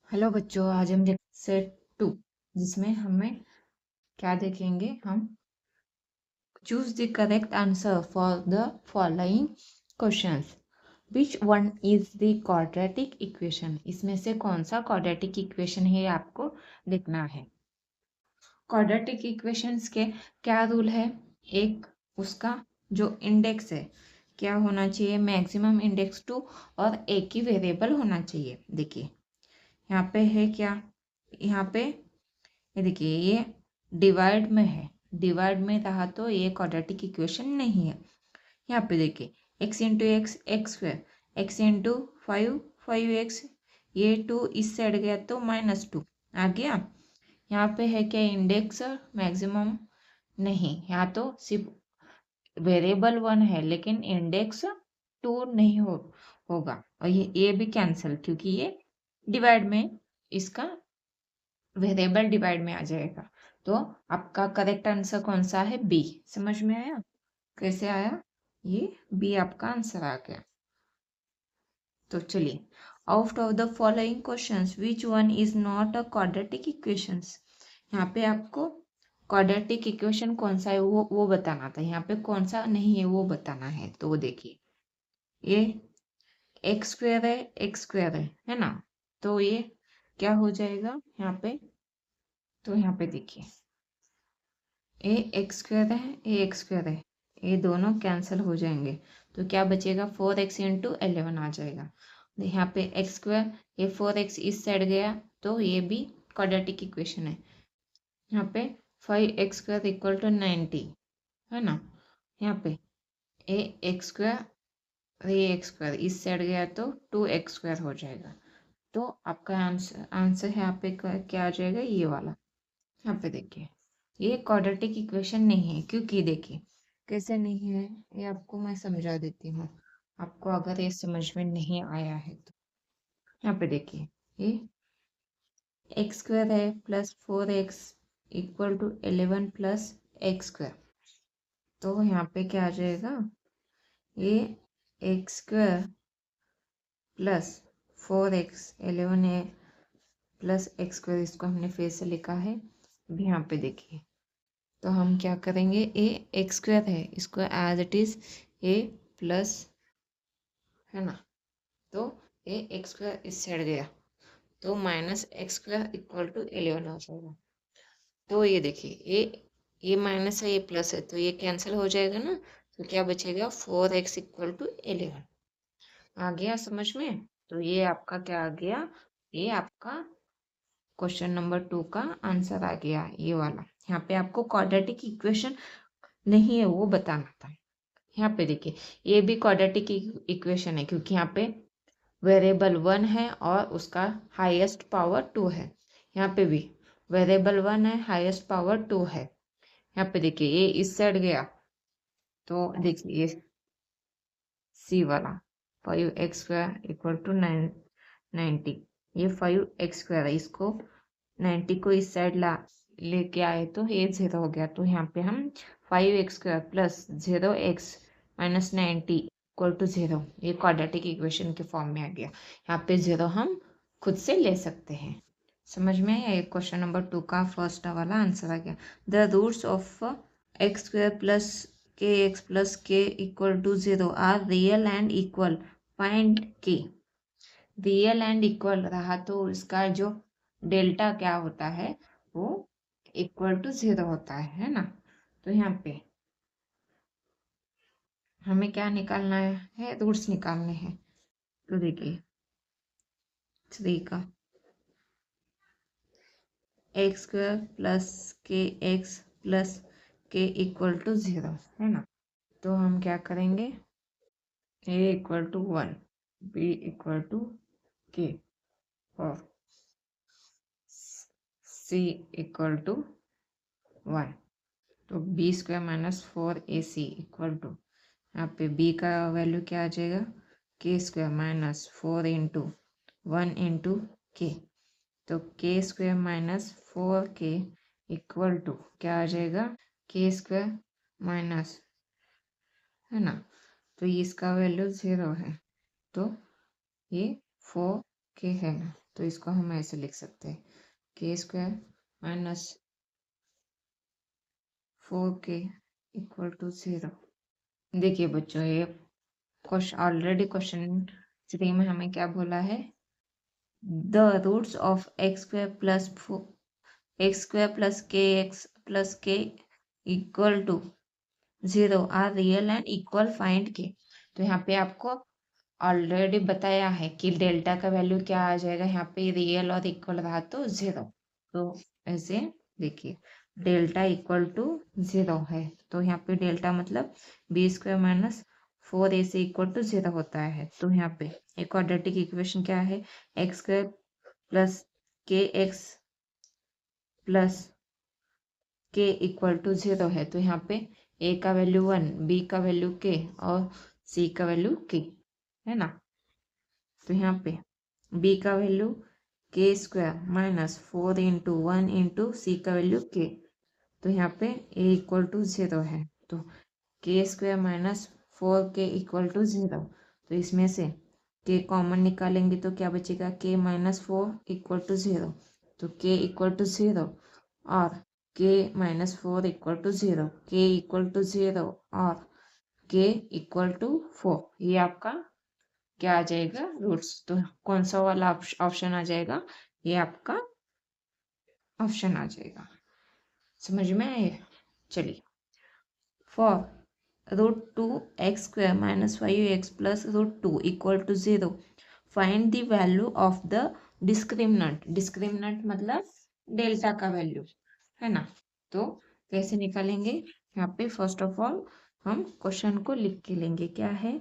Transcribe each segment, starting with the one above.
Hello बच्चों, आज हम देख सेट 2 जिसमें हमें क्या देखेंगे। हम choose the correct answer for the following questions. Which one is the quadratic equation. इसमें से कौन सा क्वाड्रेटिक इक्वेशन है आपको देखना है। क्वाड्रेटिक इक्वेशंस के क्या रूल है। एक, उसका जो इंडेक्स है क्या होना चाहिए, मैक्सिमम इंडेक्स 2 और एक ही वेरिएबल होना चाहिए। देखिए यहाँ पे है क्या, यहाँ पे ये देखिए ये डिवाइड में है, डिवाइड में रहा तो ये क्वाड्रेटिक इक्वेशन नहीं है। यहाँ पे देखिए x into x x square, x into 5 ये 2 इस साइड गया तो -2 आ गया। यहाँ पे है क्या, इंडेक्स मैक्सिमम नहीं, यहाँ तो सिर्फ वेरिएबल 1 है लेकिन इंडेक्स 2 नहीं होगा। और ये भी कैंसिल क्योंकि ये डिवाइड में, इसका वेरिएबल डिवाइड में आ जाएगा। तो आपका करेक्ट आंसर कौन सा है, बी। समझ में आया कैसे आया, ये बी आपका आंसर आ गया। तो चलिए, out of the following questions which one is not a quadratic equations. यहाँ पे आपको क्वाड्रेटिक इक्वेशन कौन सा है वो बताना था, यहाँ पे कौन सा नहीं है वो बताना है। तो देखिए ये एक्स स्क्वायर है, एक्स स्क्वायर है ना, तो ये क्या हो जाएगा यहाँ पे। तो यहाँ पे देखिए ए एक्स स्क्वायर है, ए एक्स स्क्वायर है, ये दोनों कैंसिल हो जाएंगे तो क्या बचेगा, 4x इंटू 11 आ जाएगा। यहाँ पे एक्स स्क्वायर, ये 4x इस साइड गया तो ये भी क्वाड्रेटिक इक्वेशन है। यहाँ पे 5x स्क्वायर इक्वल टू 90 है ना। यहाँ पे ए एक्स स्क्वायर, ये एक्स स्क्वायर इस साइड गया तो 2x स्क्वायर हो जाएगा। तो आपका आंसर है यहाँ पे क्या आ जाएगा, ये वाला। यहाँ पे देखिए ये क्वाड्रेटिक इक्वेशन नहीं है, क्योंकि देखिए कैसे नहीं है ये आपको मैं समझा देती हूँ, आपको अगर ये समझ में नहीं आया है तो। यहाँ पे देखिए ये एक्स स्क्वायर है plus 4x equal to 11 plus x square. तो यहाँ पे क्या आ जाएगा, ये एक्स स्क्वायर प्लस 4x 11 है प्लस एक्स स्क्वायर, इसको हमने फिर से लिखा है। अभी यहाँ पे देखिए तो हम क्या करेंगे, ए एक्स स्क्वायर है इसको as it is a plus है ना, तो ए एक्स स्क्वायर इस साइड गया तो minus x square equal to 11 आ जाएगा। तो ये देखिए ये माइनस है, ये प्लस है, तो ये कैंसिल हो जाएगा ना। तो क्या बचेगा, 4x इक्वल टू 11 आ गया समझ में। तो ये आपका क्या आ गया, ये आपका क्वेश्चन नंबर 2 का आंसर आ गया, ये वाला। यहाँ पे आपको क्वाड्रेटिक इक्वेशन नहीं है वो बताना था। यहाँ पे देखिए ये भी क्वाड्रेटिक इक्वेशन है क्योंकि यहाँ पे वेरिएबल 1 है और उसका हाईएस्ट पावर 2 है। यहाँ पे भी वेरिएबल 1 है, हाईएस्ट पावर 2 है। यहाँ पे देखिए ये इस साइड गया तो देखिए ये सी वाला 5x स्क्वायर इक्वल टू 90, ये 5x स्क्वायर है, इसको 90 को इस साइड लेके आए तो ये 0 हो गया। तो यहाँ पे हम 5x square plus 0x minus 90 equal to 0, ये क्वाड्रेटिक इक्वेशन के फॉर्म में आ गया। यहाँ पे 0 हम खुद से ले सकते हैं। समझ में आया, ये क्वेश्चन नंबर 2 का फर्स्ट वाला आंसर आ गया। The roots of x square plus k x plus k equal to 0 are real and equal, find k. Real and equal रहा तो इसका जो डेल्टा क्या होता है वो इक्वल टू 0 होता है ना। तो यहाँ पे हमें क्या निकालना है, रूट्स निकालने हैं। तो देखिए 3 का x square plus k x plus k equal to 0 है ना। तो हम क्या करेंगे, a equal to 1, b equal to k और c इक्वल टू 1। तो b square minus 4ac equal to, यहाँ पे b का वैल्यू क्या आ जाएगा, के स्क्वायर माइनस 4 इंटू 1 इंटू के। तो के square minus 4k equal to क्या आ जाएगा, के स्क्वायर माइनस है ना, तो इसका वैल्यू 0 है तो ये 4k है ना। तो इसको हम ऐसे लिख सकते हैं के square minus 4k equal to 0। देखिए बच्चों, ये ऑलरेडी क्वेश्चन 3 में हमें क्या बोला है, the roots of x square plus k x plus k equal to 0 are real and equal, find k. तो यहाँ पे आपको ऑलरेडी बताया है कि डेल्टा का वैल्यू क्या आ जाएगा, यहाँ पे रियल और इक्वल रहा तो 0। तो ऐसे देखिए डेल्टा इक्वल टू 0 है, तो यहाँ पे डेल्टा मतलब बी स्क्वायर माइनस 4 से इक्वल टू 0 होता है। तो यहाँ पे एक क्वाड्रेटिक इक्वेशन क्या है, x square plus k x plus k equal to 0 है। तो यहाँ पे ए का वैल्यू 1, बी का वैल्यू के और सी का वैल्यू के है ना। तो यहाँ पे b का वैल्यू के स्क्वायर माइनस 4 इंटू 1 इंटू सी का वैल्यू के। तो यहाँ पे a इक्वल टू 0 है, तो के square minus 4k equal to 0। तो इसमें से k कॉमन निकालेंगे तो क्या बचेगा, k माइनस 4 इक्वल टू 0। तो k इक्वल टू 0 और k minus 4 equal to 0, k equal to 0 और k इक्वल टू 4। ये आपका क्या आ जाएगा, रूट्स। तो कौन सा वाला ऑप्शन आ जाएगा, ये आपका ऑप्शन आ जाएगा। समझ में आए। चलिए, फॉर रूट 2x स्क्वायर minus 5x plus root 2 equal to 0 find the value of the discriminant. Discriminant मतलब डेल्टा का वैल्यू है ना। तो कैसे निकालेंगे, यहाँ पे फर्स्ट ऑफ ऑल हम क्वेश्चन को लिख के लेंगे। क्या है,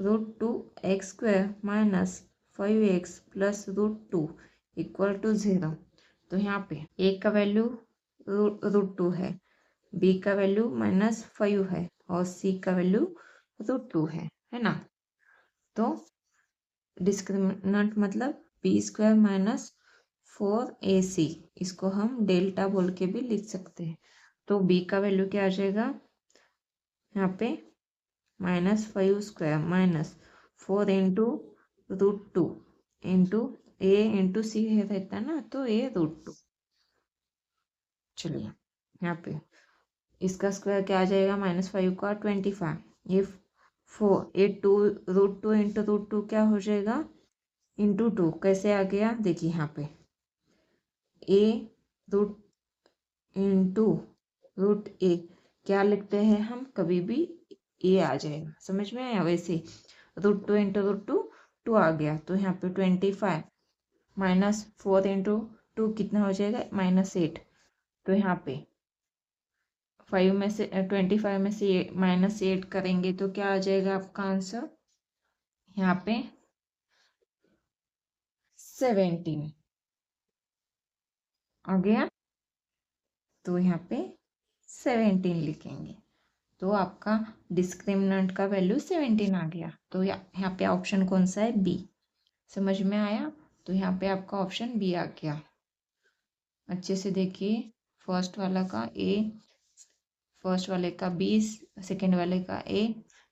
रूट 2x स्क्वायर minus 5x plus root 2 equal to 0। तो यहाँ पे a का वैल्यू रूट 2 है, b का वैल्यू माइनस 5 है और c का वैल्यू रूट 2 है ना। तो डिस्क्रिमिनेंट मतलब b स्क्वायर माइनस 4ac, इसको हम डेल्टा बोल के भी लिख सकते हैं। तो b का वैल्यू क्या आ जाएगा, यहाँ पे minus 5 square minus 4 into root 2 into A into C रहता है ना, तो ए रूट 2। चलिए यहाँ पे इसका स्क्वायर क्या आ जाएगा, माइनस 5 का 25, ये 4 ए 2 रूट 2 इंटू रूट 2 क्या हो जाएगा, इंटू 2 कैसे आ गया, देखिए यहाँ पे ए रूट इंटू रूट ए क्या लिखते हैं हम, कभी भी ए आ जाएगा, समझ में आया। वैसे रूट 2 इंटू रूट 2 2 आ गया, तो यहाँ पे 25 माइनस 4 इंटू 2 कितना हो जाएगा, माइनस 8। तो यहाँ पे 5 में से 25 में से माइनस 8 करेंगे तो क्या आ जाएगा आपका आंसर, यहाँ पे 17 आ गया। तो यहाँ पे 17 लिखेंगे, तो आपका डिस्क्रिमिनेंट का वैल्यू 17 आ गया। तो यहाँ पे ऑप्शन कौन सा है, बी। समझ में आया। तो यहाँ पे आपका ऑप्शन बी आ गया। अच्छे से देखिए, फर्स्ट वाला का ए, फर्स्ट वाले का बी, सेकंड वाले का ए,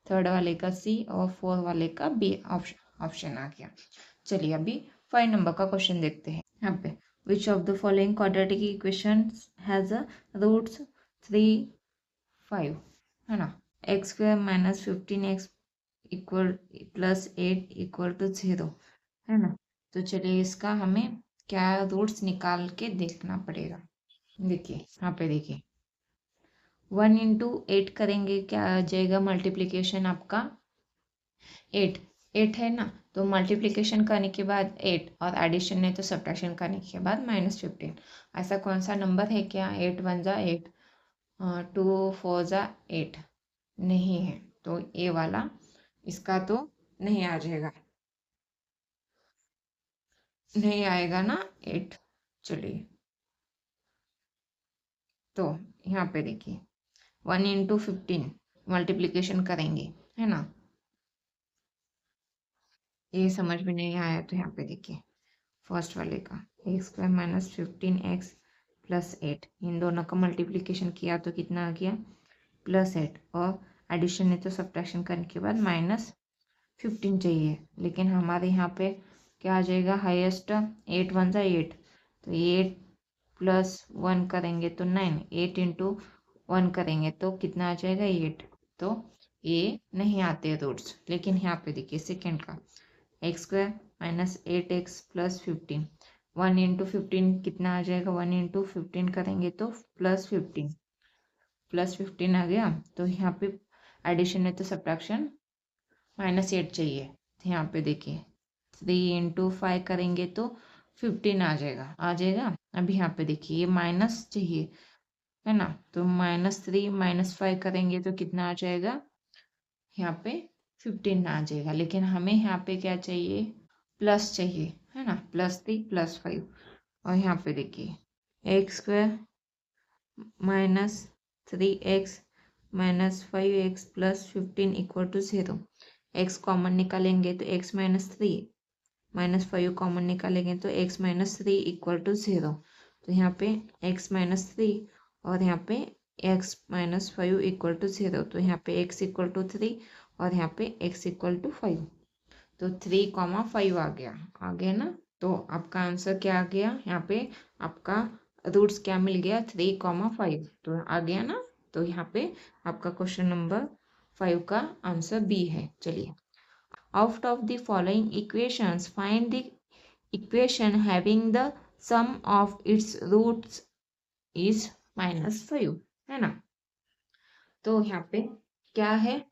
थर्ड वाले का सी और फोर्थ वाले का बी ऑप्शन आ गया। चलिए अभी 5 नंबर का क्वेश्चन देखते हैं। यहाँ पे which of the following quadratic equations has a roots 3, 5 है ना। X square minus 15x equal plus 8 equal to 0 है ना। तो चलिए इसका हमें क्या रूट्स निकाल के देखना पड़ेगा। देखिए यहाँ पे देखिए 1 इंटू 8 करेंगे, क्या आ जाएगा मल्टीप्लीकेशन आपका 8 है ना। तो मल्टीप्लीकेशन करने के बाद 8 और एडिशन है तो सब्ट्रैक्शन करने के बाद -15। ऐसा कौन सा नंबर है क्या, 8 1 जा 8, 2 4 जा 8 नहीं है। तो ए वाला इसका तो नहीं आ जाएगा, नहीं आएगा ना 8। चलिए तो यहाँ पे देखिए 1 इंटू 15 मल्टीप्लीकेशन करेंगे है ना। ये समझ में नहीं आया तो यहाँ पे देखिए फर्स्ट वाले का x square minus 15x plus 8, इन दोनों का मल्टीप्लीकेशन किया तो कितना आ गया +8, और एडिशन है तो सब्ट्रैक्शन करने के बाद -15 चाहिए। लेकिन हमारे यहाँ पे क्या आ जाएगा हाईएस्ट, 8 1 जा 8, तो 8 प्लस 1 करेंगे तो 9, 8 इंटू 1 करेंगे तो कितना आ जाएगा 8। तो ये नहीं आते रूट्स, लेकिन यहाँ पे देखिए सेकेंड का x square minus 8x plus 15, 1 into 15 कितना आ जाएगा, 1 इंटू 15 करेंगे तो प्लस 15 आ गया। तो यहाँ पे एडिशन है तो सब्ट्रैक्शन -8 चाहिए। तो यहाँ पे देखिए 3 इंटू 5 करेंगे तो 15 आ जाएगा। अभी यहाँ पे देखिए ये माइनस चाहिए है ना, तो -3 -5 करेंगे तो कितना आ जाएगा, यहाँ पे 15 आ जाएगा। लेकिन हमें यहाँ पे क्या चाहिए, प्लस चाहिए है ना, +3 +5। और यहाँ पे देखिए x square -3x -5x plus 15 equal to 0। X common निकालेंगे तो x -3 -5 कॉमन निकालेंगे तो x -3 इक्वल टू 0। तो यहाँ पे x -3 और यहाँ पे x -5 इक्वल टू 0। तो यहाँ पे x इक्वल टू 3 और यहाँ पे x इक्वल टू 5। तो 3,5 आ गया ना। तो आपका आंसर क्या आ गया, यहाँ पे आपका रूट्स क्या मिल गया, 3,5। तो आ गया ना। तो यहाँ पे आपका क्वेश्चन नंबर 5 का आंसर बी है। चलिए, out of the following equations find the equation having the sum of its roots is -5, है ना। तो यहाँ पे क्या है,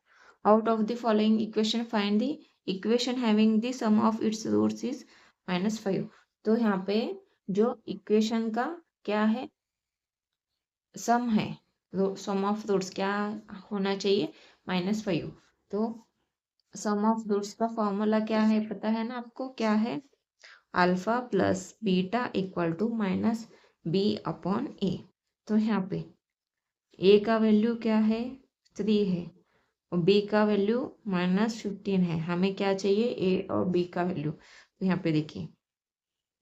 out of the following equation find the equation having the sum of its roots is -5। तो यहाँ पे जो इक्वेशन का क्या है, सम है, सम ऑफ रूट्स क्या होना चाहिए, -5। तो सम ऑफ रूट्स का फॉर्मूला क्या है पता है ना आपको, क्या है, alpha plus beta equal to -b/a। तो यहाँ पे a का वैल्यू क्या है, 3 है, और b का वैल्यू -15 है। हमें क्या चाहिए, a और b का वैल्यू। तो यहाँ पे देखिए,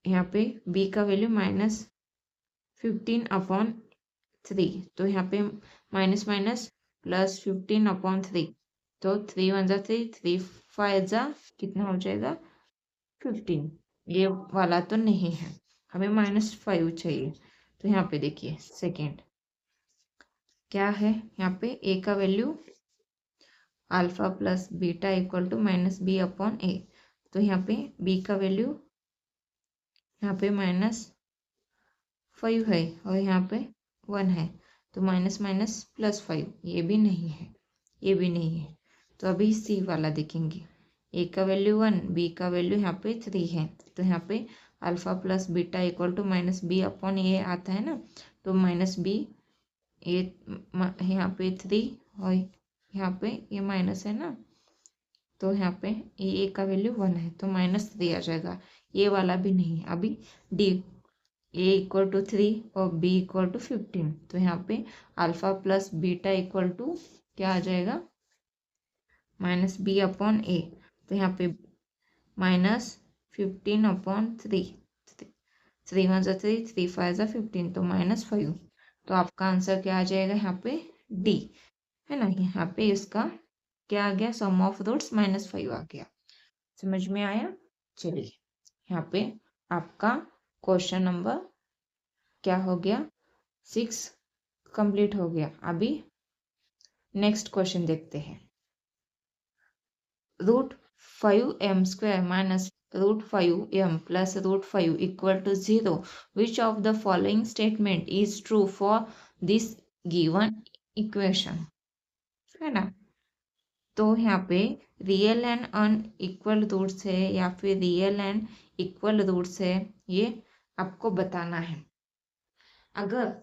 यहाँ पे b का वैल्यू -15/3। तो यहाँ पे माइनस माइनस +15/3। तो 3 1 जा 3, 3 5 जा कितना हो जाएगा 15। ये वाला तो नहीं है, हमें -5 चाहिए। तो यहाँ पे देखिए सेकेंड क्या है, यहाँ पे a का value alpha plus beta equal to -b/a। तो यहाँ पे b का वैल्यू यहाँ पे -5 है और यहाँ पे 1 है। तो माइनस माइनस +5, ये भी नहीं है, ये भी नहीं है। तो अभी सी वाला देखेंगे, a का वैल्यू 1, b का वैल्यू यहाँ पे 3 है। तो यहाँ पे alpha plus beta equal to -b/a आता है ना। तो -b, यहाँ पे 3 और यहाँ पे ये माइनस है ना। तो यहाँ पे a का वैल्यू 1 है तो -3 आ जाएगा। ये वाला भी नहीं है। अभी d, a इक्वल टू 3 और b इक्वल टू 15। तो यहाँ पे alpha plus beta equal to क्या आ जाएगा, -b/a। तो यहाँ पे -15/3, 3 1 जा 3, 3 5 जा 15, तो -5। तो आपका आंसर क्या आ जाएगा यहाँ पे, डी, है ना। यहाँ पे इसका क्या आ गया, सम ऑफ रूट्स -5 आ गया। समझ में आया। चलिए, यहाँ पे आपका क्वेश्चन नंबर क्या हो गया, 6 कंप्लीट हो गया। अभी नेक्स्ट क्वेश्चन देखते हैं। √5m² minus √5m plus √5 equal to 0। Which of the following statement is true for this given equation, है ना। तो यहाँ पे रियल एंड अनइक्वल रूट्स है या फिर रियल एंड इक्वल रूट्स है, ये आपको बताना है। अगर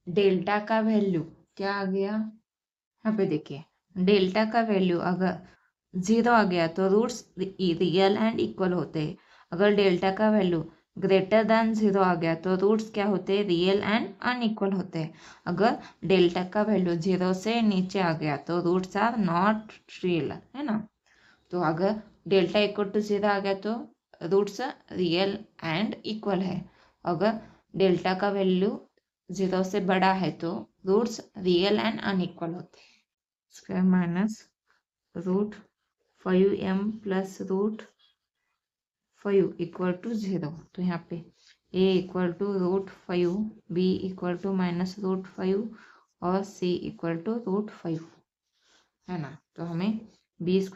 डेल्टा का वैल्यू क्या आ गया, यहाँ पे देखिए डेल्टा का वैल्यू अगर 0 आ गया तो रूट्स रियल एंड इक्वल होते हैं। अगर डेल्टा का वैल्यू ग्रेटर दैन 0 आ गया तो रूट्स क्या होते हैं, रियल एंड अनइक्वल होते हैं। अगर डेल्टा का वैल्यू 0 से नीचे आ गया तो रूट्स आर नॉट रियल, है ना। तो अगर डेल्टा इक्वल टू 0 आ गया तो रूट्स रियल एंड इक्वल है। अगर डेल्टा का वैल्यू 0 से बड़ा है तो रूट्स रियल एंड अनइक्वल होते हैं। Square minus √5m plus 5 equal to 0। तो यहाँ पे a equal to √5, b equal to -√5 और c इक्वल टू √5 है ना। तो हमें b² -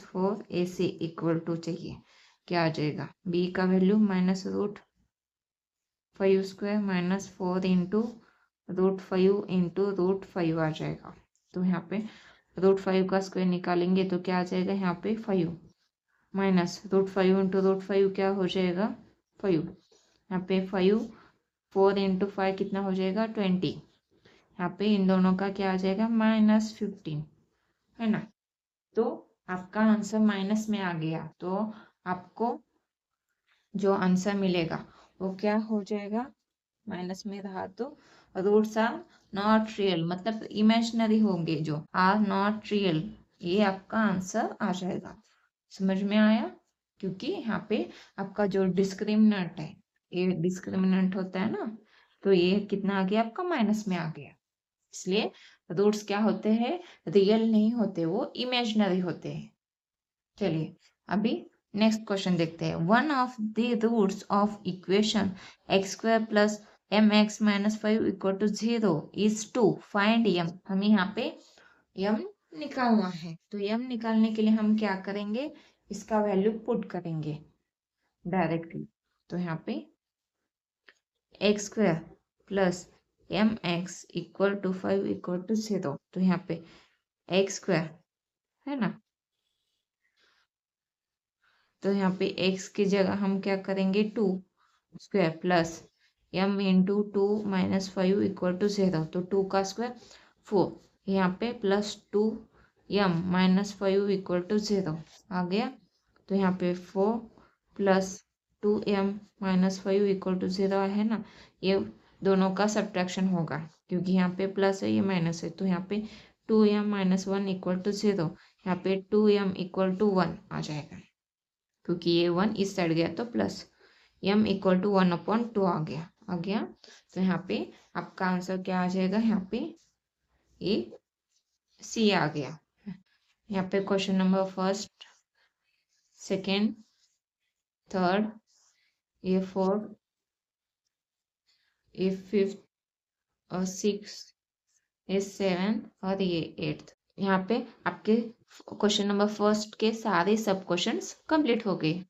4ac इक्वल टू चाहिए, क्या आ जाएगा, b का वैल्यू -√5² - 4 इंटू √5 इंटू √5 आ जाएगा। तो यहाँ पे √5 का स्क्वायर निकालेंगे तो क्या आ जाएगा, यहाँ पे 5 माइनस √5 इंटू √5 क्या हो जाएगा 5। यहाँ पे 5 4 इंटू 5 कितना हो जाएगा 20। यहाँ पे इन दोनों का क्या आ जाएगा -15 है ना। तो आपका आंसर माइनस में आ गया, तो आपको जो आंसर मिलेगा वो क्या हो जाएगा, माइनस में रहा तो रूट्स आर नॉट रियल, मतलब इमेजिनरी होंगे, जो आर नॉट रियल, ये आपका आंसर आ जाएगा। समझ में आया, क्योंकि यहाँ पे आपका जो डिस्क्रिमिनेंट है, ये डिस्क्रिमिनेंट होता है ना, तो ये कितना आ गया आपका माइनस में आ गया। इसलिए रूट्स क्या होते हैं, रियल नहीं होते, वो इमेजिनरी होते हैं। चलिए अभी नेक्स्ट क्वेश्चन देखते हैं। One of the roots of equation x² plus mx - 5 equal to 0 is 2, find m। हमें यहाँ पे m निकालना है, तो m निकालने के लिए हम क्या करेंगे, इसका वैल्यू पुट करेंगे डायरेक्टली। तो यहाँ पे x² plus mx equal to 5 equal to 0। तो यहाँ पे x² है ना, तो यहाँ पे x की जगह हम क्या करेंगे 2² plus m into 2 - 5 equal to 0। तो 2 का स्क्वायर 4, यहाँ पे प्लस 2m - 5 इक्वल टू 0 आ गया। तो यहाँ पे 4 प्लस 2m - 5 इक्वल टू 0 है ना, ये दोनों का सब्ट्रैक्शन होगा, क्योंकि यहाँ पे प्लस है ये माइनस है। तो यहाँ पे 2m - 1 इक्वल टू 0, यहाँ पे 2m इक्वल टू 1 आ जाएगा, क्योंकि ये 1 इस साइड गया तो प्लस m इक्वल टू 1/2 आ गया। तो यहाँ पे आपका आंसर क्या आ जाएगा, यहाँ पे ये सी आ गया। यहाँ पे question number first, second, third, ये फोर्थ, ये फिफ्थ और सिक्स, ये सेवन और ये एट्थ। यहाँ पे आपके क्वेश्चन नंबर फर्स्ट के सारे सब क्वेश्चंस कंप्लीट हो गए।